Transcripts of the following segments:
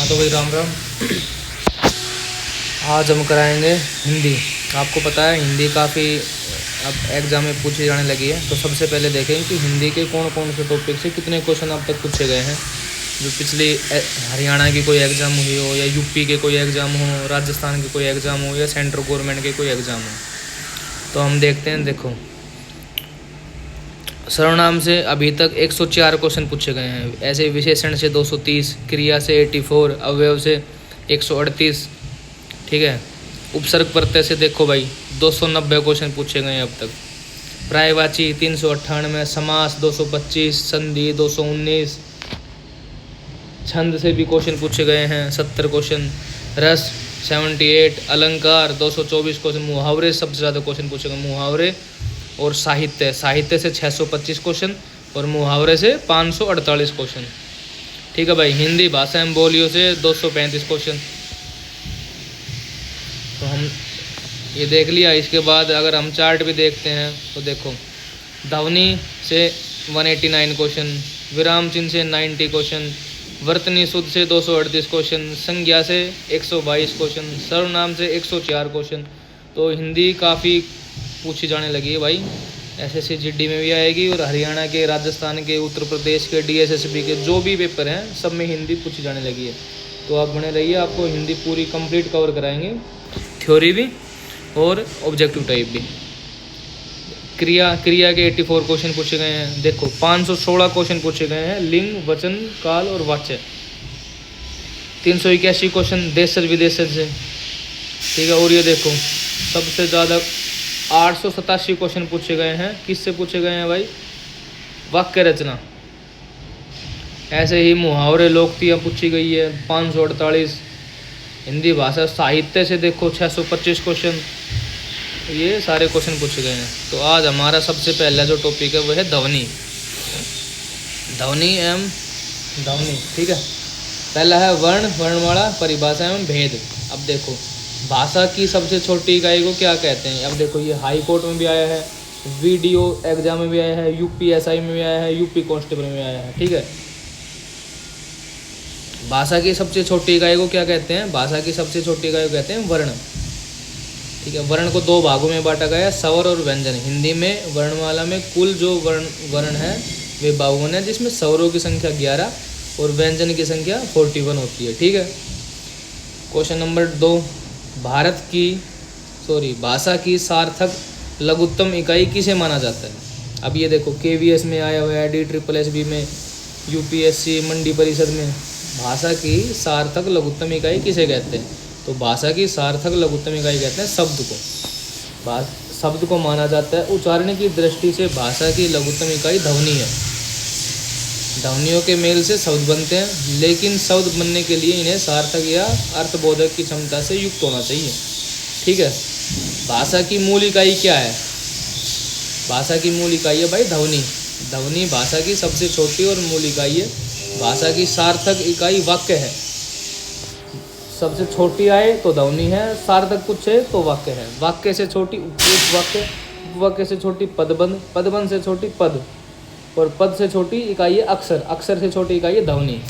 हाँ तो भाई राम राम। आज हम कराएंगे हिंदी। आपको पता है हिंदी काफ़ी अब एग्ज़ाम में पूछी जाने लगी है। तो सबसे पहले देखें कि हिंदी के कौन कौन से टॉपिक से कितने क्वेश्चन अब तक पूछे गए हैं। जो पिछली हरियाणा की कोई एग्ज़ाम हुई हो, या यूपी के कोई एग्ज़ाम हो, राजस्थान के कोई एग्ज़ाम हो, या सेंट्रल गवर्नमेंट के कोई एग्ज़ाम हो, तो हम देखते हैं। देखो, सर्वनाम से अभी तक 104 क्वेश्चन पूछे गए हैं। ऐसे विशेषण से 230, क्रिया से 84, अवयव से 138। ठीक है। उपसर्ग प्रत्यय से देखो भाई 290 क्वेश्चन पूछे गए हैं अब तक। पर्यायवाची 398, समास 225, संधि 219, छंद से भी क्वेश्चन पूछे गए हैं 70 क्वेश्चन, रस 78, अलंकार 224 क्वेश्चन, मुहावरे सबसे ज़्यादा क्वेश्चन पूछे गए। मुहावरे और साहित्य से 625 क्वेश्चन और मुहावरे से 548 क्वेश्चन। ठीक है भाई। हिंदी भाषा एवं बोलियों से 235 क्वेश्चन। तो हम ये देख लिया। इसके बाद अगर हम चार्ट भी देखते हैं तो देखो, ध्वनि से 189 क्वेश्चन, विराम चिन्ह से 90 क्वेश्चन, वर्तनी शुद्ध से 238 क्वेश्चन, संज्ञा से 122 क्वेश्चन, सर्वनाम से 104 क्वेश्चन। तो हिंदी काफ़ी पूछी जाने लगी है भाई। एसएससी जीडी में भी आएगी, और हरियाणा के, राजस्थान के, उत्तर प्रदेश के, डीएसएसबी के जो भी पेपर हैं सब में हिंदी पूछी जाने लगी है। तो आप बने रहिए, आपको हिंदी पूरी कंप्लीट कवर कराएंगे, थ्योरी भी और ऑब्जेक्टिव टाइप भी। क्रिया के 84 क्वेश्चन पूछे गए हैं। देखो 516 क्वेश्चन पूछे गए हैं लिंग, वचन, काल और वाच्य। 381 क्वेश्चन देशज विदेशज से। ठीक है। और ये देखो सबसे ज़्यादा 887 क्वेश्चन पूछे गए हैं। किससे पूछे गए हैं भाई? वाक्य रचना। ऐसे ही मुहावरे, लोकोक्तियाँ पूछी गई है 548। हिंदी भाषा साहित्य से देखो 625 क्वेश्चन। ये सारे क्वेश्चन पूछे गए हैं। तो आज हमारा सबसे पहला जो टॉपिक है वो है ध्वनि एवं ध्वनि। ठीक है। पहला है वर्ण, वर्णमाला, परिभाषा एवं भेद। अब देखो, भाषा की सबसे छोटी इकाई को क्या कहते हैं? अब देखो, ये हाई कोर्ट में भी आया है, वीडियो एग्जाम में भी आया है, यूपीएसआई में भी आया है, यूपी कांस्टेबल में आया है। ठीक है। भाषा की सबसे छोटी इकाई को क्या कहते हैं? भाषा की सबसे छोटी इकाई को कहते हैं वर्ण। ठीक है। वर्ण को दो भागों में बांटा गया है, स्वर और व्यंजन। हिंदी में वर्णमाला में कुल जो वर्ण है वे 52 है, जिसमें स्वरों की संख्या 11 और व्यंजन की संख्या 41 होती है। ठीक है। क्वेश्चन नंबर 2, भाषा की सार्थक लघुत्तम इकाई किसे माना जाता है? अब ये देखो, केवीएस में आया हुआ है, DSSB में, यूपीएससी मंडी परिषद में। भाषा की सार्थक लघुत्तम इकाई किसे कहते हैं? तो भाषा की सार्थक लघुत्तम इकाई कहते हैं शब्द को। शब्द को माना जाता है। उच्चारण की दृष्टि से भाषा की लघुत्तम इकाई ध्वनि है। ध्वनियों के मेल से शब्द बनते हैं, लेकिन शब्द बनने के लिए इन्हें सार्थक या अर्थबोधक की क्षमता से युक्त होना चाहिए। ठीक है। भाषा की मूल इकाई क्या है? भाषा की मूल इकाई है भाई ध्वनि। ध्वनि भाषा की सबसे छोटी और मूल इकाई है। भाषा की सार्थक इकाई वाक्य है। सबसे छोटी आए तो ध्वनि है, सार्थक पूछे तो वाक्य है। वाक्य से छोटी उपवाक्य, उपवाक्य से छोटी पदबंध, पदबंध से छोटी पद, और पद से छोटी इकाई है अक्षर, अक्षर से छोटी इकाई है ध्वनि।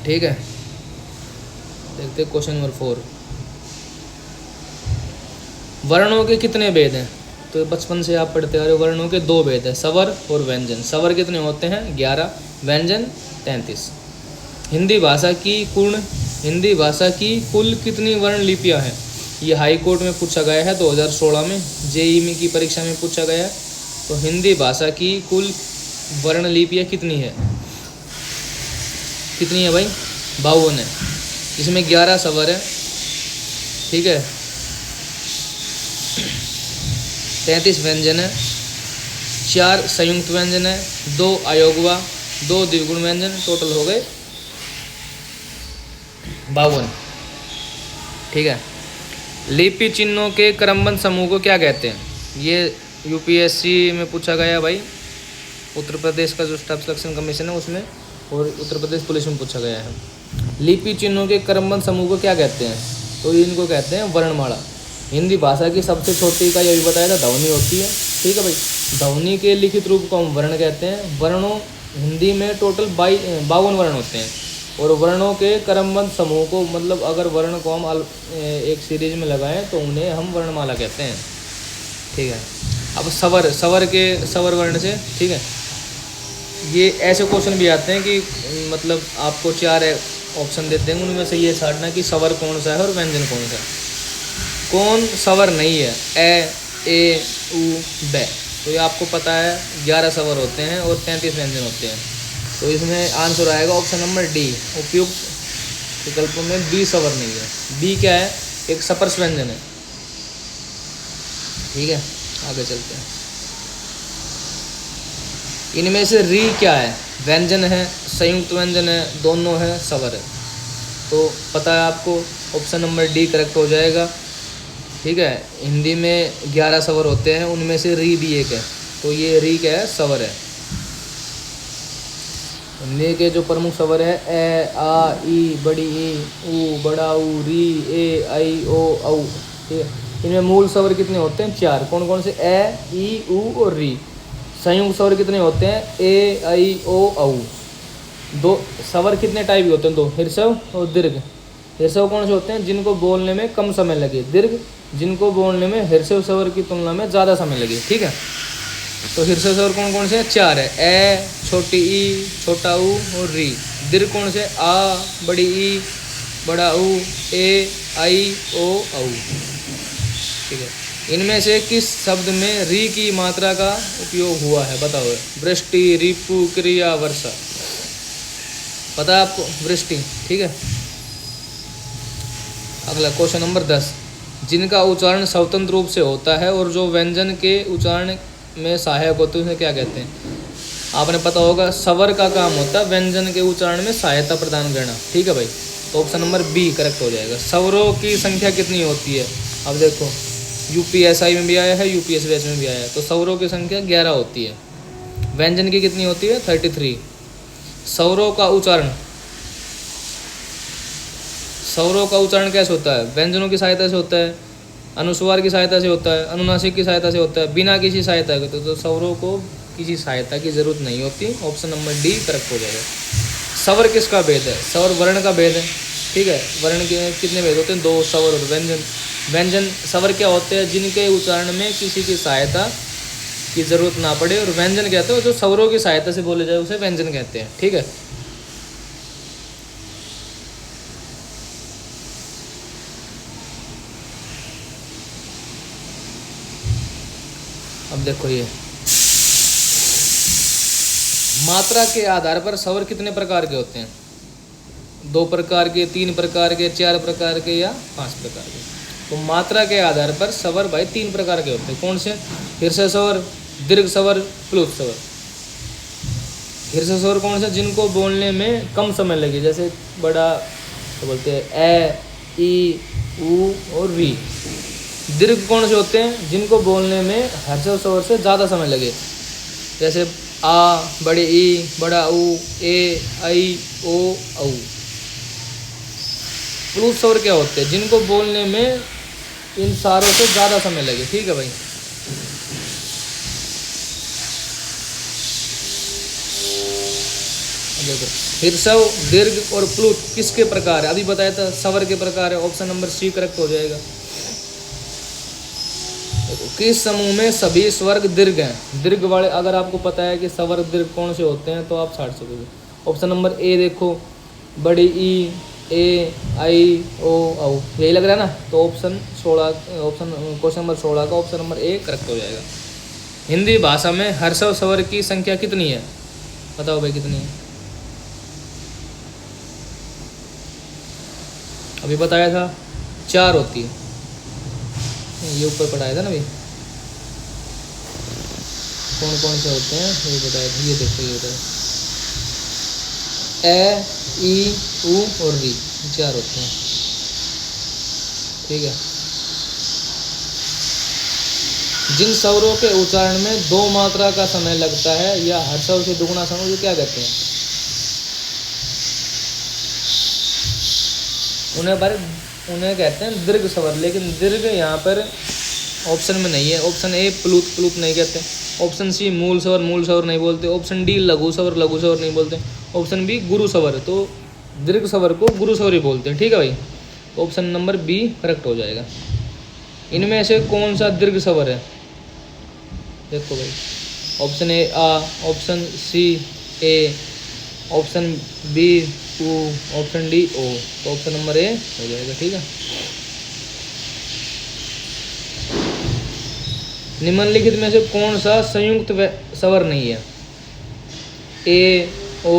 ठीक है। देखते क्वेश्चन नंबर 4, वर्णों के कितने भेद हैं? तो बचपन से आप पढ़ते आ रहे हो, वर्णों के 2 भेद है, स्वर और व्यंजन। स्वर कितने होते हैं? 11, व्यंजन 33। हिंदी भाषा की कुल कितनी वर्ण लिपियाँ हैं? ये हाई कोर्ट में पूछा गया है 2016 में, जेईई की परीक्षा में पूछा गया है। तो हिंदी भाषा की कुल वर्ण लिपियाँ कितनी है? कितनी है भाई? 52 है। इसमें 11 स्वर है। ठीक है। 33 व्यंजन है, 4 संयुक्त व्यंजन है, 2 अयोगवा, 2 द्विगुण व्यंजन। टोटल हो गए 52। ठीक है। लिपि चिन्हों के क्रमबद्ध समूह को क्या कहते हैं? ये यूपीएससी में पूछा गया भाई, उत्तर प्रदेश का जो स्टाफ सिलेक्शन कमीशन है उसमें, और उत्तर प्रदेश पुलिस में पूछा गया है। लिपि चिन्हों के क्रमबद्ध समूह को क्या कहते हैं? तो इनको कहते हैं वर्णमाला। हिंदी भाषा की सबसे छोटी इकाई अभी बताया था ध्वनि होती है। ठीक है भाई। ध्वनि के लिखित रूप को हम वर्ण कहते हैं। वर्णों हिंदी में टोटल 52 वर्ण होते हैं। और वर्णों के क्रमबद्ध समूह को, मतलब अगर वर्ण को हम एक सीरीज में लगाएं तो उन्हें हम वर्णमाला कहते हैं। ठीक है, अब स्वर वर्ण से, ठीक है, ये ऐसे क्वेश्चन भी आते हैं कि मतलब आपको 4 ऑप्शन देते हैं, उनमें से ये छांटना कि स्वर कौन सा है और व्यंजन कौन सा है। कौन स्वर नहीं है? ए उ ब। तो ये आपको पता है 11 स्वर होते हैं और 33 व्यंजन होते हैं। तो इसमें आंसर आएगा ऑप्शन नंबर डी। उपयुक्त विकल्पों में बी स्वर नहीं है। बी क्या है? एक स्पर्श व्यंजन है। ठीक है, आगे चलते हैं। इनमें से री क्या है? व्यंजन है, संयुक्त व्यंजन है, दोनों है, स्वर है। तो पता है आपको, ऑप्शन नंबर डी करेक्ट हो जाएगा। ठीक है, हिंदी में 11 स्वर होते हैं, उनमें से री भी एक है। तो ये री क्या है? स्वर है। हिंदी के जो प्रमुख स्वर है ए, आ, ई, बड़ी ई, ऊ, बड़ा ऊ, री, ए, आई, ओ, औ। ठीक है, इनमें मूल स्वर कितने होते हैं? 4। कौन कौन से? ए, ई, ऊ और री। संयुक्त स्वर कितने होते हैं? ए, आई, ओ, औ। दो स्वर कितने टाइप के होते हैं? 2, ह्रस्व और दीर्घ। ह्रस्व कौन से होते हैं? जिनको बोलने में कम समय लगे। दीर्घ जिनको बोलने में ह्रस्व स्वर की तुलना में ज़्यादा समय लगे। ठीक है, तो ह्रस्व स्वर कौन कौन से? 4 है। ए, छोटी ई, छोटा ऊ और री। दीर्घ कौन से? आ, बड़ी ई, बड़ा ऊ, ए, आई, ओ, औ। ठीक है, इनमें से किस शब्द में री की मात्रा का उपयोग हुआ है? बताओ। वृष्टि, रिपु, क्रिया, वर्षा। पता है आपको? वृष्टि। ठीक है, अगला क्वेश्चन नंबर 10। जिनका उच्चारण स्वतंत्र रूप से होता है और जो व्यंजन के उच्चारण में सहायक होते हैं उसे क्या कहते हैं? आपने पता होगा, स्वर का काम होता है व्यंजन के उच्चारण में सहायता प्रदान करना। ठीक है भाई, तो ऑप्शन नंबर बी करेक्ट हो जाएगा। स्वरों की संख्या कितनी होती है? अब देखो, यूपीएसआई में भी आया है, यूपीएससी में भी आया है। तो स्वरों की संख्या 11 होती है। व्यंजन की कितनी होती है? 33। स्वरों का उच्चारण कैसे होता है? व्यंजनों की सहायता से होता है, अनुस्वार की सहायता से होता है, अनुनासिक की सहायता से होता है, बिना किसी सहायता के। तो स्वरों को किसी सहायता की जरूरत नहीं होती। ऑप्शन नंबर डी करेक्ट हो जाएगा। स्वर किसका भेद है? स्वर वर्ण का भेद है। ठीक है, वर्ण के कितने भेद होते हैं? 2, स्वर और व्यंजन। व्यंजन स्वर क्या होते हैं? जिनके उच्चारण में किसी की सहायता की जरूरत ना पड़े। और व्यंजन कहते हैं जो स्वरों की सहायता से बोले जाए उसे व्यंजन कहते हैं। ठीक है, अब देखो, ये मात्रा के आधार पर स्वर कितने प्रकार के होते हैं? 2 प्रकार के, 3 प्रकार के, 4 प्रकार के या 5 प्रकार के? तो मात्रा के आधार पर स्वर भाई 3 प्रकार के होते हैं। कौन से? ह्रस्व स्वर, दीर्घ स्वर, प्लुत स्वर। ह्रस्व स्वर कौन से? जिनको बोलने में कम समय लगे, जैसे बड़ा तो बोलते हैं ए, ई, ऊ और री। दीर्घ कौन से होते हैं? जिनको बोलने में ह्रस्व स्वर से ज़्यादा समय लगे, जैसे आ, बड़े ई, बड़ा ऊ, ए, आई, ओ, औ। प्लुत स्वर क्या होते हैं? जिनको बोलने में इन सारों से ज़्यादा समय लगे। ठीक है भाई, देखो, ह्रस्व, दीर्घ और प्लुत किसके प्रकार है? अभी बताया था स्वर के प्रकार है। ऑप्शन नंबर सी करेक्ट हो जाएगा। किस समूह में सभी स्वर्ग दीर्घ हैं? दीर्घ वाले, अगर आपको पता है कि स्वर्ग दीर्घ कौन से होते हैं तो आप छाट सकोगे। ऑप्शन नंबर ए देखो, बड़ी ई, ए, आई, ओ, औ। यही लग रहा है ना? तो ऑप्शन क्वेश्चन नंबर 16 का ऑप्शन नंबर ए करेक्ट हो जाएगा। हिंदी भाषा में ह्रस्व स्वर की संख्या कितनी है? बताओ भाई कितनी है? अभी बताया था 4 होती है। ये ऊपर पढ़ाया था ना भाई, कौन कौन से होते हैं ये बताया था। ये देखो, ये बताया, ए, ई, ऊ और री, 4 होते हैं। ठीक है, जिन स्वरों के उच्चारण में 2 मात्रा का समय लगता है या ह्रस्व से दुगुना समय, ये क्या कहते हैं? उन्हें कहते हैं दीर्घ स्वर। लेकिन दीर्घ यहाँ पर ऑप्शन में नहीं है। ऑप्शन ए प्लुत नहीं कहते। ऑप्शन सी मूल स्वर नहीं बोलते। ऑप्शन डी लघु स्वर नहीं बोलते। ऑप्शन बी गुरु स्वर। तो दीर्घ स्वर को गुरु स्वर ही बोलते हैं। ठीक है भाई, तो ऑप्शन नंबर बी करेक्ट हो जाएगा। इनमें से कौन सा दीर्घ स्वर है? देखो भाई, ऑप्शन ए आ, ऑप्शन सी ए, ऑप्शन बी ऊ, ऑप्शन डी ओ। तो ऑप्शन नंबर ए हो जाएगा। ठीक है, निम्नलिखित में से कौन सा संयुक्त स्वर नहीं है? ए ओ,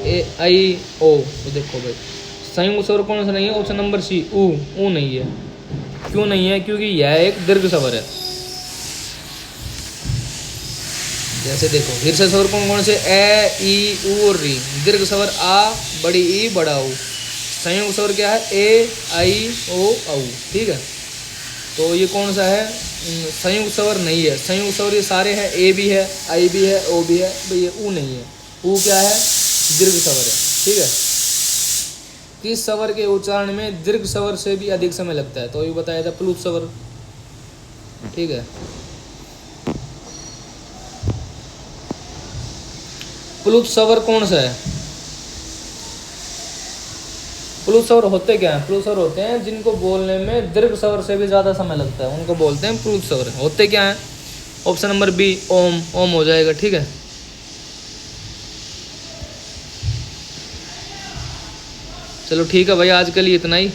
ए आई ओ। तो देखो भाई, संयुक्त स्वर कौन सा नहीं है? ऑप्शन नंबर सी ऊ नहीं है। क्यों नहीं है? क्योंकि यह एक दीर्घ स्वर है। जैसे देखो, शीर्ष स्वर कौन कौन से? ए ई ऊ और री। दीर्घ स्वर आ, बड़ी ई, बड़ा ऊ। संयुक्त स्वर क्या है? ए आई ओ औ। ठीक है, तो ये कौन सा है? संयुक्त स्वर नहीं है। संयुक्त स्वर ये सारे हैं, ए भी है, आई भी है, ओ भी है, भाई ये ऊ नहीं है। ऊ क्या है? दीर्घ स्वर है। ठीक है, किस स्वर के उच्चारण में दीर्घ स्वर से भी अधिक समय लगता है? तो ये बताया था प्लुत स्वर। ठीक है, प्लुत स्वर कौन सा है? प्लुत स्वर होते क्या हैं? प्लुत स्वर होते हैं जिनको बोलने में दीर्घ स्वर से भी ज्यादा समय लगता है, उनको बोलते हैं प्लुत स्वर। होते क्या हैं? ऑप्शन नंबर बी ओम, ओम हो जाएगा। ठीक है, चलो ठीक है भाई, आज के लिए इतना ही।